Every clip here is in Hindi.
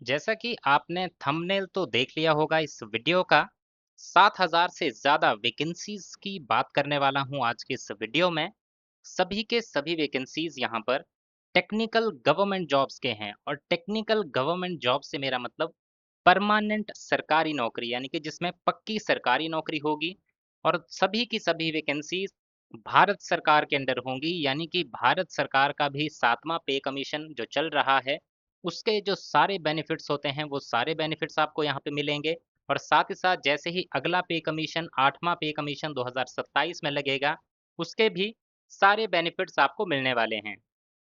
जैसा कि आपने थंबनेल तो देख लिया होगा इस वीडियो का, 7,000 से ज़्यादा वैकेंसीज़ की बात करने वाला हूँ आज के इस वीडियो में। सभी के सभी वैकेंसीज़ यहाँ पर टेक्निकल गवर्नमेंट जॉब्स के हैं और टेक्निकल गवर्नमेंट जॉब से मेरा मतलब परमानेंट सरकारी नौकरी यानी कि जिसमें पक्की सरकारी नौकरी होगी और सभी की सभी वैकेंसीज़ भारत सरकार के अंडर होंगी यानी कि भारत सरकार का भी 7वां पे कमीशन जो चल रहा है उसके जो सारे बेनिफिट्स होते हैं, वो सारे बेनिफिट्स आपको यहाँ पे मिलेंगे और साथ ही साथ जैसे ही अगला पे कमीशन 8वां पे कमीशन 2027 में लगेगा, उसके भी सारे बेनिफिट्स आपको मिलने वाले हैं।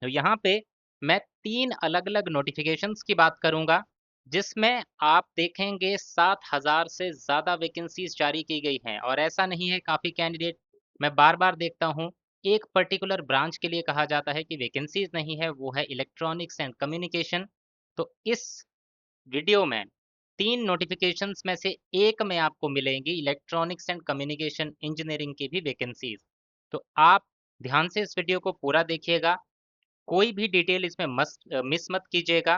तो यहाँ पे मैं 3 अलग-अलग नोटिफ़िकेशंस की बात करूँगा, जिसमें आप देखेंगे 7,000 से ज़्यादा वैकेंसीज़ जारी की गई हैं और ऐसा नहीं है काफ़ी कैंडिडेट मैं बार-बार देखता हूँ, एक पर्टिकुलर ब्रांच के लिए कहा जाता है कि वैकेंसीज़ नहीं है, वो है इलेक्ट्रॉनिक्स एंड कम्युनिकेशन। तो इस वीडियो में 3 नोटिफ़िकेशंस में से एक में आपको मिलेंगी इलेक्ट्रॉनिक्स एंड कम्युनिकेशन इंजीनियरिंग की भी वैकेंसीज़। तो आप ध्यान से इस वीडियो को पूरा देखिएगा, कोई भी डिटेल इसमें मिस मत कीजिएगा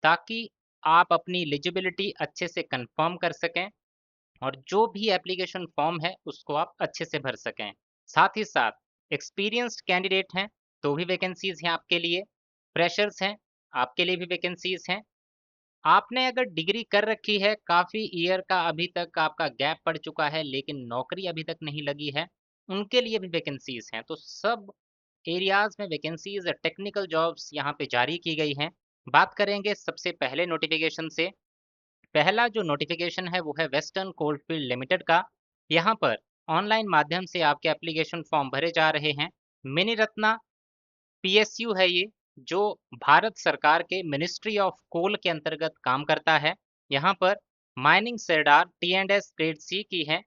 ताकि आप अपनी एलिजिबिलिटी अच्छे से कंफर्म कर सकें और जो भी एप्लीकेशन फॉर्म है उसको आप अच्छे से भर सकें। साथ ही साथ एक्सपीरियंस्ड कैंडिडेट हैं तो भी वैकेंसीज़ हैं आपके लिए, फ्रेशर्स हैं आपके लिए भी वैकेंसीज़ हैं। आपने अगर डिग्री कर रखी है, काफ़ी ईयर का अभी तक आपका गैप पड़ चुका है लेकिन नौकरी अभी तक नहीं लगी है, उनके लिए भी वैकेंसीज़ हैं। तो सब एरियाज़ में वैकेंसीज़ टेक्निकल जॉब्स यहाँ पे जारी की गई हैं। बात करेंगे सबसे पहले नोटिफ़िकेशन से। पहला जो नोटिफ़िकेशन है वो है वेस्टर्न कोलफ़ील्ड लिमिटेड का। यहाँ पर ऑनलाइन माध्यम से आपके एप्लीकेशन फॉर्म भरे जा रहे हैं। मिनी रत्ना पीएसयू है ये, जो भारत सरकार के मिनिस्ट्री ऑफ कोल के अंतर्गत काम करता है। यहाँ पर माइनिंग सरदार टी&एस ग्रेड सी की हैं,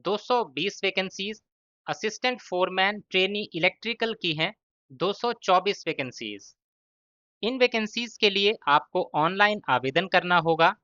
220 vacancies, assistant foreman trainee electrical की हैं, 224 वैकेंसीज़। इन वैकेंसीज़ के लिए आपको ऑनलाइन आवेदन करना होगा।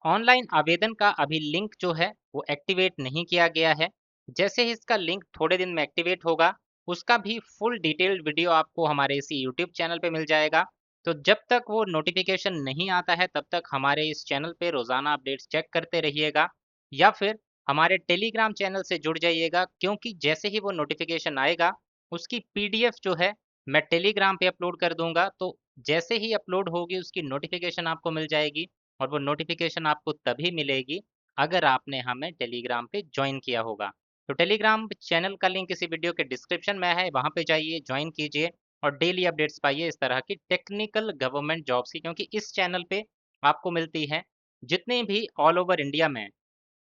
ऑनलाइन आवेदन का अभी लिंक जो है वो एक्टिवेट नहीं किया गया है। जैसे ही इसका लिंक थोड़े दिन में एक्टिवेट होगा, उसका भी फुल डिटेल्ड वीडियो आपको हमारे इसी यूट्यूब चैनल पे मिल जाएगा। तो जब तक वो नोटिफ़िकेशन नहीं आता है तब तक हमारे इस चैनल पे रोज़ाना अपडेट्स चेक करते रहिएगा या फिर हमारे टेलीग्राम चैनल से जुड़ जाइएगा क्योंकि जैसे ही वो नोटिफ़िकेशन आएगा, उसकी पीडीएफ जो है मैं टेलीग्राम पे अपलोड कर दूँगा। तो जैसे ही अपलोड होगी उसकी नोटिफ़िकेशन आपको मिल जाएगी और वो नोटिफ़िकेशन आपको तभी मिलेगी अगर आपने हमें टेलीग्राम पे जॉइन किया होगा। तो टेलीग्राम चैनल का लिंक इसी वीडियो के डिस्क्रिप्शन में है, वहाँ पे जाइए, जॉइन कीजिए और डेली अपडेट्स पाइए इस तरह की टेक्निकल गवर्नमेंट जॉब्स की क्योंकि इस चैनल पे आपको मिलती है जितनी भी ऑल ओवर इंडिया में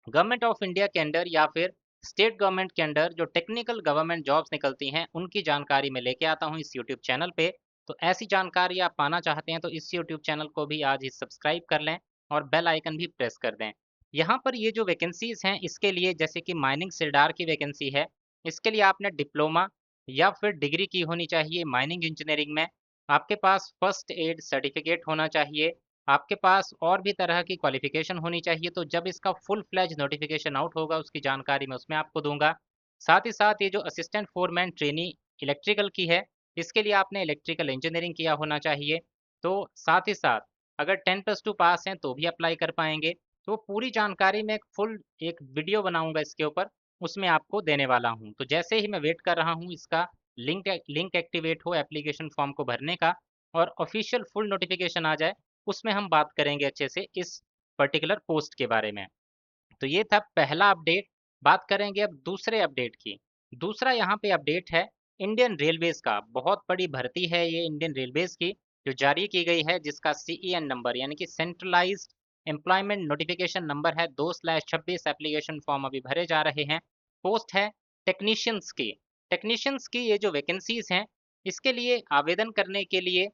गवर्नमेंट ऑफ इंडिया के अंडर या फिर स्टेट गवर्नमेंट के अंडर जो टेक्निकल गवर्नमेंट जॉब्स निकलती हैं उनकी जानकारी मैं लेके आता हूँ इस यूट्यूब चैनल पे। तो ऐसी जानकारी आप पाना चाहते हैं तो इस यूट्यूब चैनल को भी आज ही सब्सक्राइब कर लें और बेल आइकन भी प्रेस कर दें। यहाँ पर ये जो वैकेंसीज हैं इसके लिए जैसे कि माइनिंग सिलडार की वैकेंसी है, इसके लिए आपने डिप्लोमा या फिर डिग्री की होनी चाहिए माइनिंग इंजीनियरिंग में। आपके पास फर्स्ट एड सर्टिफिकेट होना चाहिए, आपके पास और भी तरह की क्वालिफ़िकेशन होनी चाहिए। तो जब इसका फुल फ्लेज नोटिफ़िकेशन आउट होगा उसकी जानकारी मैं उसमें आपको दूँगा। साथ ही साथ ये जो असिस्टेंट फोरमैन ट्रेनी इलेक्ट्रिकल की है, इसके लिए आपने इलेक्ट्रिकल इंजीनियरिंग किया होना चाहिए। तो साथ ही साथ अगर 10+2 पास हैं तो भी अप्लाई कर पाएँगे। तो पूरी जानकारी मैं एक फुल एक वीडियो बनाऊँगा इसके ऊपर, उसमें आपको देने वाला हूँ। तो जैसे ही मैं वेट कर रहा हूँ इसका लिंक एक्टिवेट हो एप्लीकेशन फॉर्म को भरने का और ऑफ़िशियल फुल नोटिफ़िकेशन आ जाए, उसमें हम बात करेंगे अच्छे से इस पर्टिकुलर पोस्ट के बारे में। तो ये था पहला अपडेट। बात करेंगे अब दूसरे अपडेट की। दूसरा यहाँ पे अपडेट है इंडियन रेलवेज़ का। बहुत बड़ी भर्ती है ये इंडियन रेलवेज़ की जो जारी की गई है जिसका सीईएन नंबर यानी कि सेंट्रलाइज्ड एम्प्लॉयमेंट नोटिफिकेशन नंबर है 2/26। एप्लीकेशन फॉर्म अभी भरे जा रहे हैं। पोस्ट है टेक्नीशियंस की। टेक्नीशियंस की ये जो वैकेंसीज़ हैं इसके लिए आवेदन करने के लिए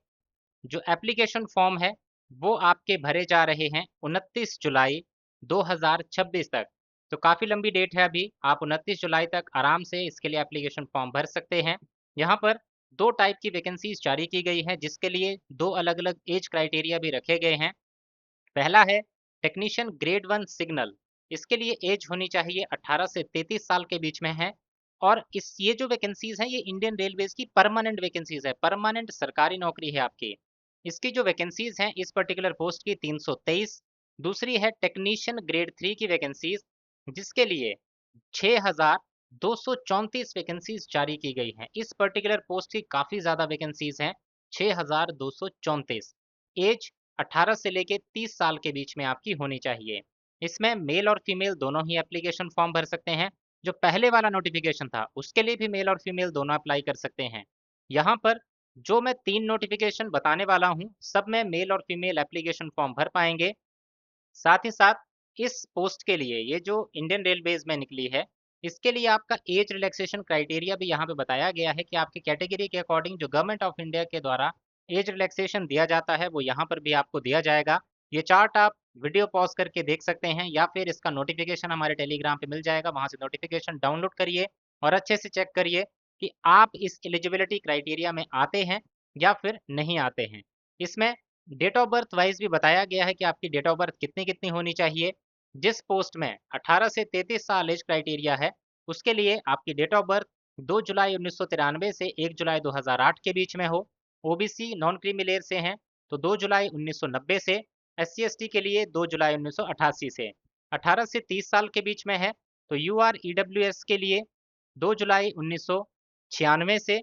जो एप्लीकेशन फॉर्म है वो आपके भरे जा रहे हैं 29 जुलाई 2026 तक। तो काफ़ी लंबी डेट है अभी, आप 29 जुलाई तक आराम से इसके लिए एप्लीकेशन फॉर्म भर सकते हैं। यहाँ पर 2 टाइप की वैकेंसीज़ जारी की गई हैं जिसके लिए 2 अलग-अलग एज क्राइटेरिया भी रखे गए हैं। पहला है टेक्नीशियन ग्रेड 1 सिग्नल, इसके लिए एज होनी चाहिए 18 से 33 साल के बीच में है और इस ये जो वैकेंसीज़ हैं ये इंडियन रेलवेज़ की परमानेंट वैकेंसीज़ है, परमानेंट सरकारी नौकरी है आपकी। इसकी जो वैकेंसीज हैं इस पर्टिकुलर पोस्ट की 323। दूसरी है टेक्नीशियन ग्रेड 3 की वैकेंसीज, जिसके लिए 6,234 वैकेंसीज जारी की गई हैं। इस पर्टिकुलर पोस्ट की काफ़ी ज़्यादा वैकेंसीज हैं, 6,234। एज 18 से लेके 30 साल के बीच में आपकी होनी चाहिए। इसमें मेल और फीमेल दोनों ही एप्लीकेशन फॉर्म भर सकते हैं। जो पहले वाला नोटिफिकेशन था उसके लिए भी मेल और फीमेल दोनों अप्लाई कर सकते हैं। यहाँ पर जो मैं 3 नोटिफिकेशन बताने वाला हूँ, सब में मेल और फीमेल एप्लीकेशन फॉर्म भर पाएंगे। साथ ही साथ इस पोस्ट के लिए ये जो इंडियन रेलवेज में निकली है, इसके लिए आपका एज रिलैक्सेशन क्राइटेरिया भी यहाँ पे बताया गया है कि आपकी कैटेगरी के अकॉर्डिंग जो गवर्नमेंट ऑफ इंडिया के द्वारा एज रिलैक्सेशन दिया जाता है वो यहाँ पर भी आपको दिया जाएगा। ये चार्ट आप वीडियो पॉज करके देख सकते हैं या फिर इसका नोटिफिकेशन हमारे टेलीग्राम पे मिल जाएगा, वहाँ से नोटिफिकेशन डाउनलोड करिए और अच्छे से चेक करिए कि आप इस एलिजिबिलिटी क्राइटेरिया में आते हैं या फिर नहीं आते हैं। इसमें डेट ऑफ बर्थ वाइज भी बताया गया है कि आपकी डेट ऑफ बर्थ कितनी कितनी होनी चाहिए। जिस पोस्ट में 18 से 33 साल एज क्राइटेरिया है उसके लिए आपकी डेट ऑफ बर्थ 2 जुलाई 1993 से 1 जुलाई 2008 के बीच में हो। ओबीसी नॉन क्रीमी लेयर से हैं तो 2 जुलाई 1990 से। एससी एसटी के लिए 2 जुलाई 1988 से। 18 से 30 साल के बीच में है तो यूआर ईडब्ल्यूएस के लिए 2 जुलाई 1996 से।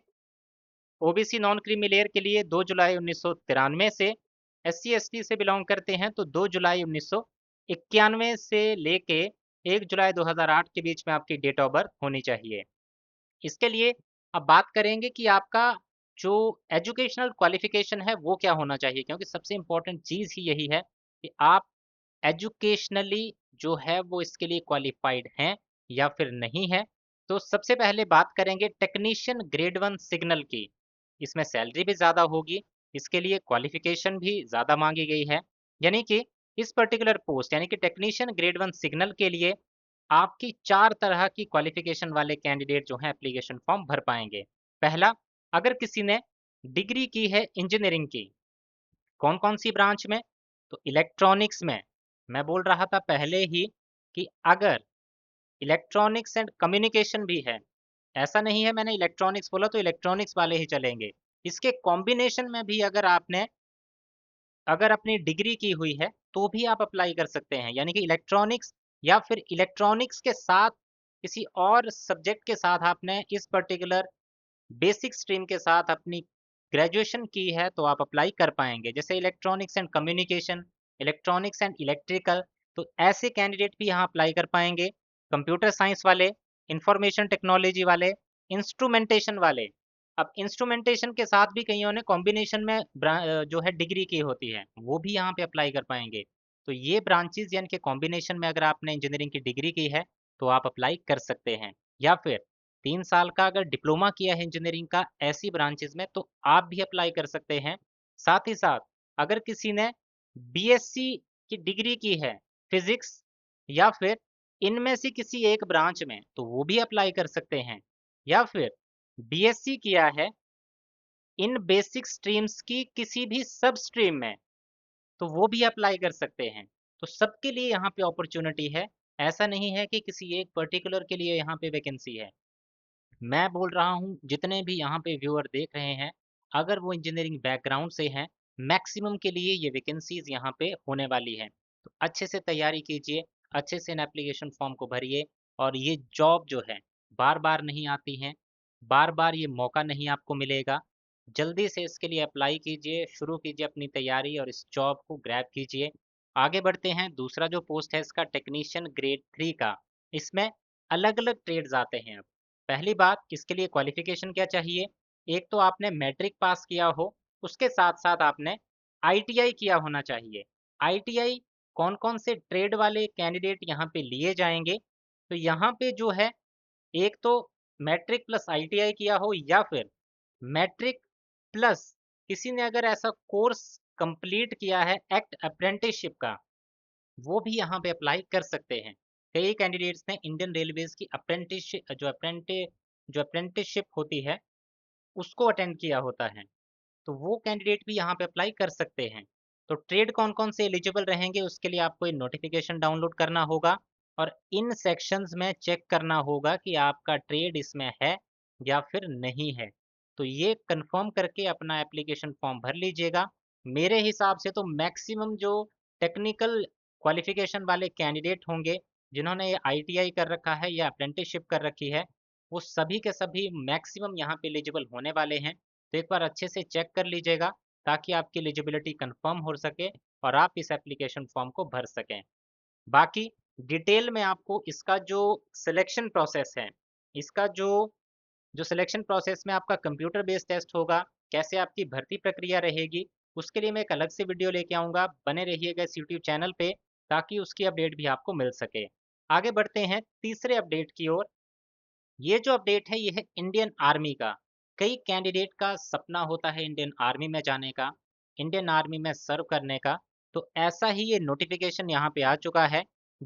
ओबीसी नॉन क्रीमी लेयर के लिए 2 जुलाई 1993 से। एससी एसटी से बिलोंग करते हैं तो 2 जुलाई 1991 से लेके 1 जुलाई 2008 के बीच में आपकी डेट ऑफ बर्थ होनी चाहिए। इसके लिए अब बात करेंगे कि आपका जो एजुकेशनल क्वालिफिकेशन है वो क्या होना चाहिए, क्योंकि सबसे इम्पोर्टेंट चीज़ ही यही है कि आप एजुकेशनली जो है वो इसके लिए क्वालिफाइड हैं या फिर नहीं है। तो सबसे पहले बात करेंगे टेक्नीशियन ग्रेड 1 सिग्नल की। इसमें सैलरी भी ज़्यादा होगी, इसके लिए क्वालिफिकेशन भी ज़्यादा मांगी गई है। यानी कि इस पर्टिकुलर पोस्ट यानी कि टेक्नीशियन ग्रेड 1 सिग्नल के लिए आपकी 4 तरह की क्वालिफिकेशन वाले कैंडिडेट जो हैं एप्लीकेशन फॉर्म भर पाएंगे। पहला, अगर किसी ने डिग्री की है इंजीनियरिंग की, कौन कौन सी ब्रांच में, तो इलेक्ट्रॉनिक्स में। मैं बोल रहा था पहले ही कि अगर इलेक्ट्रॉनिक्स एंड कम्युनिकेशन भी है, ऐसा नहीं है मैंने इलेक्ट्रॉनिक्स बोला तो इलेक्ट्रॉनिक्स वाले ही चलेंगे। इसके कॉम्बिनेशन में भी अगर अपनी डिग्री की हुई है तो भी आप अप्लाई कर सकते हैं, यानी कि इलेक्ट्रॉनिक्स या फिर इलेक्ट्रॉनिक्स के साथ किसी और सब्जेक्ट के साथ आपने इस पर्टिकुलर बेसिक स्ट्रीम के साथ अपनी ग्रेजुएशन की है तो आप अप्लाई कर पाएंगे। जैसे electronics and communication, electronics and electrical, तो ऐसे कैंडिडेट भी यहाँ अप्लाई कर पाएंगे। कंप्यूटर साइंस वाले, इंफॉर्मेशन टेक्नोलॉजी वाले, इंस्ट्रूमेंटेशन वाले। अब इंस्ट्रूमेंटेशन के साथ भी कईयों ने कॉम्बिनेशन में जो है डिग्री की होती है, वो भी यहाँ पे अप्लाई कर पाएंगे। तो ये ब्रांचेज यानी कि कॉम्बिनेशन में अगर आपने इंजीनियरिंग की डिग्री की है तो आप अप्लाई कर सकते हैं। या फिर 3 साल का अगर डिप्लोमा किया है इंजीनियरिंग का ऐसी ब्रांचेस में तो आप भी अप्लाई कर सकते हैं। साथ ही साथ अगर किसी ने बीएससी की डिग्री की है फिजिक्स या फिर इनमें से किसी एक ब्रांच में तो वो भी अप्लाई कर सकते हैं। या फिर बीएससी किया है इन बेसिक स्ट्रीम्स की किसी भी सब स्ट्रीम में तो वो भी अप्लाई कर सकते हैं। तो सबके लिए यहाँ पे अपॉर्चुनिटी है, ऐसा नहीं है कि किसी एक पर्टिकुलर के लिए यहाँ पे वैकेंसी है। मैं बोल रहा हूँ जितने भी यहाँ पे व्यूअर देख रहे हैं, अगर वो इंजीनियरिंग बैकग्राउंड से हैं, मैक्सिमम के लिए ये वैकेंसीज यहाँ पे होने वाली है। तो अच्छे से तैयारी कीजिए, अच्छे से इन एप्लीकेशन फॉर्म को भरिए और ये जॉब जो है बार बार नहीं आती हैं, बार बार ये मौका नहीं आपको मिलेगा। जल्दी से इसके लिए अप्लाई कीजिए, शुरू कीजिए अपनी तैयारी और इस जॉब को ग्रैब कीजिए। आगे बढ़ते हैं, दूसरा जो पोस्ट है इसका टेक्नीशियन ग्रेड 3 का। इसमें अलग अलग ट्रेड्स आते हैं। अब पहली बात, इसके लिए क्वालिफिकेशन क्या चाहिए? एक तो आपने मैट्रिक पास किया हो, उसके साथ-साथ आपने आईटीआई किया होना चाहिए। आईटीआई कौन-कौन से ट्रेड वाले कैंडिडेट यहाँ पे लिए जाएँगे? तो यहाँ पे जो है, एक तो मैट्रिक प्लस आईटीआई किया हो या फिर मैट्रिक प्लस किसी ने अगर ऐसा कोर्स कंप्लीट किया है एक्ट अप्रेंटिसशिप का, वो भी यहाँ पे अप्लाई कर सकते हैं। कई कैंडिडेट्स ने इंडियन रेलवेज की जो अप्रेंटिसशिप होती है उसको अटेंड किया होता है, तो वो कैंडिडेट भी यहाँ पे अप्लाई कर सकते हैं। तो ट्रेड कौन कौन से एलिजिबल रहेंगे उसके लिए आपको ये नोटिफिकेशन डाउनलोड करना होगा और इन सेक्शंस में चेक करना होगा कि आपका ट्रेड इसमें है या फिर नहीं है। तो ये कंफर्म करके अपना एप्लीकेशन फॉर्म भर लीजिएगा। मेरे हिसाब से तो मैक्सिमम जो टेक्निकल क्वालिफिकेशन वाले कैंडिडेट होंगे, जिन्होंने ये आईटीआई कर रखा है या अप्रेंटिसशिप कर रखी है, वो सभी के सभी मैक्सिमम यहाँ पे एलिजिबल होने वाले हैं। तो एक बार अच्छे से चेक कर लीजिएगा ताकि आपकी एलिजिबिलिटी कंफर्म हो सके और आप इस एप्लीकेशन फॉर्म को भर सकें। बाकी डिटेल में आपको इसका जो सिलेक्शन प्रोसेस है, इसका जो जो सिलेक्शन प्रोसेस में आपका कंप्यूटर बेस्ड टेस्ट होगा, कैसे आपकी भर्ती प्रक्रिया रहेगी, उसके लिए मैं एक अलग से वीडियो लेके आऊँगा। बने रहिएगा इस यूट्यूब चैनल पे ताकि उसकी अपडेट भी आपको मिल सके। आगे बढ़ते हैं तीसरे अपडेट की ओर। ये जो अपडेट है ये है इंडियन आर्मी का। कई कैंडिडेट का सपना होता है इंडियन आर्मी में जाने का, इंडियन आर्मी में सर्व करने का। तो ऐसा ही ये नोटिफिकेशन यहाँ पे आ चुका है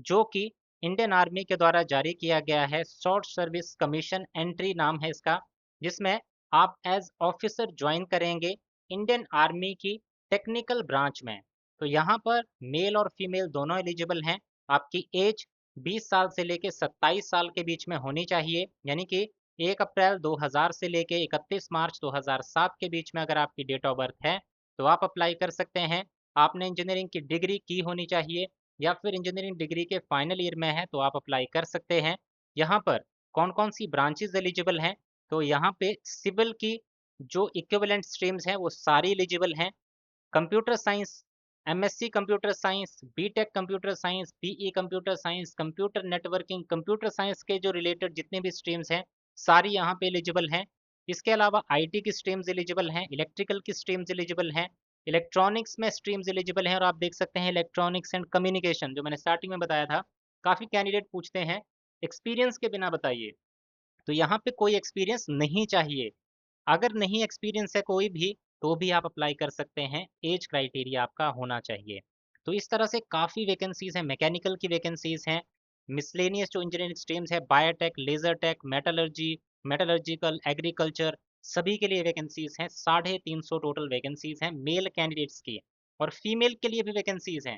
जो कि इंडियन आर्मी के द्वारा जारी किया गया है। शॉर्ट सर्विस कमीशन एंट्री नाम है इसका, जिसमें आप एज ऑफिसर ज्वाइन करेंगे इंडियन आर्मी की टेक्निकल ब्रांच में। तो यहाँ पर मेल और फीमेल दोनों एलिजिबल हैं। आपकी एज 20 साल से लेके 27 साल के बीच में होनी चाहिए, यानी कि 1 अप्रैल 2000 से लेके 31 मार्च 2007 के बीच में अगर आपकी डेट ऑफ बर्थ है तो आप अप्लाई कर सकते हैं। आपने इंजीनियरिंग की डिग्री की होनी चाहिए या फिर इंजीनियरिंग डिग्री के फाइनल ईयर में है तो आप अप्लाई कर सकते हैं। यहाँ पर कौन कौन सी ब्रांचेज एलिजिबल हैं, तो यहाँ पे सिविल की जो इक्विवेलेंट स्ट्रीम्स हैं वो सारी एलिजिबल हैं। Computer science, MSc computer science, BTech computer science, BE computer science, computer networking, computer science के जो रिलेटेड जितने भी स्ट्रीम्स हैं सारी यहाँ पे एलिजिबल हैं। इसके अलावा आईटी की स्ट्रीम्स एलिजिबल हैं, इलेक्ट्रिकल की स्ट्रीम्स एलिजिबल हैं, इलेक्ट्रॉनिक्स में स्ट्रीम्स एलिजिबल हैं। और आप देख सकते हैं इलेक्ट्रॉनिक्स एंड कम्युनिकेशन जो मैंने स्टार्टिंग में बताया था, काफ़ी कैंडिडेट पूछते हैं एक्सपीरियंस के बिना बताइए, तो यहाँ पे कोई एक्सपीरियंस नहीं चाहिए। अगर नहीं एक्सपीरियंस है कोई भी तो भी आप अप्लाई कर सकते हैं, एज क्राइटेरिया आपका होना चाहिए। तो इस तरह से काफ़ी वैकेंसीज हैं, मैकेनिकल की वैकेंसीज हैं, मिसलेनियस जो इंजीनियरिंग स्ट्रीम्स है, biotech, laser tech, metallurgy, metallurgical, agriculture, सभी के लिए वैकेंसीज हैं। 350 टोटल वैकेंसीज हैं मेल कैंडिडेट्स की। और फीमेल के लिए भी वैकेंसीज हैं।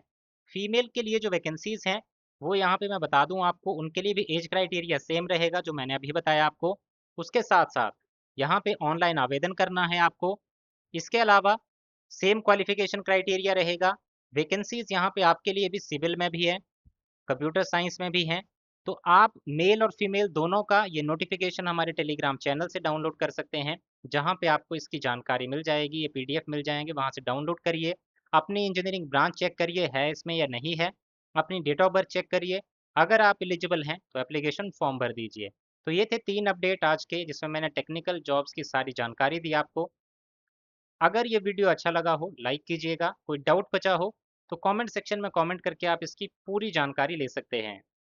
फीमेल के लिए जो वैकेंसीज हैं वो यहाँ पे मैं बता दूं आपको, उनके लिए भी एज क्राइटेरिया सेम रहेगा जो मैंने अभी बताया आपको। उसके साथ साथ यहाँ पे ऑनलाइन आवेदन करना है आपको। इसके अलावा सेम क्वालिफिकेशन क्राइटेरिया रहेगा। वैकेंसीज यहाँ पे आपके लिए भी सिविल में भी है, कंप्यूटर साइंस में भी हैं। तो आप मेल और फीमेल दोनों का ये नोटिफिकेशन हमारे टेलीग्राम चैनल से डाउनलोड कर सकते हैं, जहाँ पे आपको इसकी जानकारी मिल जाएगी, ये पीडीएफ मिल जाएंगे, वहाँ से डाउनलोड करिए। अपनी इंजीनियरिंग ब्रांच चेक करिए है इसमें या नहीं है, अपनी डेट ऑफ बर्थ चेक करिए। अगर आप एलिजिबल हैं तो एप्लीकेशन फॉर्म भर दीजिए। तो ये थे 3 अपडेट आज के, जिसमें मैंने टेक्निकल जॉब्स की सारी जानकारी दी आपको। अगर ये वीडियो अच्छा लगा हो लाइक कीजिएगा, कोई डाउट बचा हो तो कमेंट सेक्शन में कमेंट करके आप इसकी पूरी जानकारी ले सकते हैं।